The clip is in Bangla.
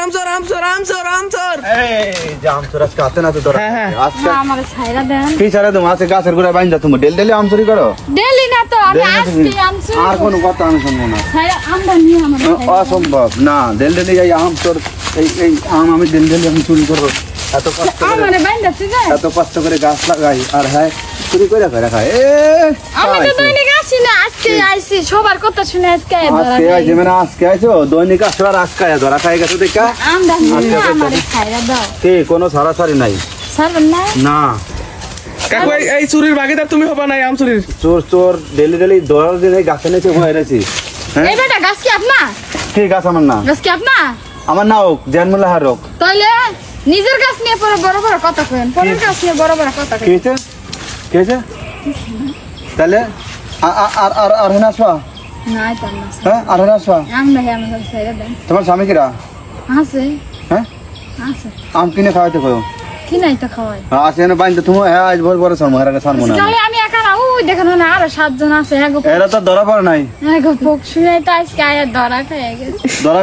এই যে আম চোর আজকে হাতে নাতে ধরা আজকে আমার ছাইরা দেন কি ছাড়া তুমি আজকে গাছের গোড়ায় বাইন্দা তুমি ডেলি আম চুরি করো ডেলি না তো আমি ডেলি আজকে আমছি আর কোনো কথা আমি শুনবো না ছাইরা আমটা নিয়ে আমার অসম্ভব না ডেলি এই আম চোর এই আম আমি ডেলি আমি চুরি করবো এত কষ্ট করে আমারে বাইন্দাছি যে এত কষ্ট করে গাছ লাগাই আর হ্যাঁ চুরি করে খায় আমি তো দৈনিক আসি না আজকে আইছি সবার কথা শুনে আজকে আজকে আইছে মানে আজকে আইছো দৈনিক আসো আর আজকে ধরা খাই গেছো দেখা আমটা নিয়ে আমার ছাইরা দাও কে কোনো সারাসারি নাই সারবেন না না কাকু এই চুরির ভাগিদার তুমি হবা না আম চুরির চোর চোর ডেলি দৌড়ার দিনে গাছে নিচে হয়ে রয়েছি হ্যাঁ এই বেটা গাছ কি আপনার কি গাছ আমার না গাছ কি আপনার আমার না হোক জন্মলা হার হোক তাইলে নিজের গাছ নিয়ে পরে বড় বড় কথা কইন পরের গাছ নিয়ে বড় বড় কথা কি কইন হয়েছে কি হয়েছে তাহলে আর হেনা আসবা নাই তো না হ্যাঁ আর হেনা আসবা আমরা হে আমার ছাইরা দেন তোমার স্বামী কিরা আছে হ্যাঁ আছে আম কিনে খাওয়াইতে কো কি নাই তো খাওয়াই আসে না বাইন্দে তুমি হ্যাঁ আজ বড় বড় সারমো এর আগে সারমো না তাহলে আমি একা না ওই দেখেন না আরো 7 জন আছে এগো এরা তো ধরা পড়ে নাই এগো পোক শুনে তো আজকে আয়া ধরা খেয়ে গেছে ধরা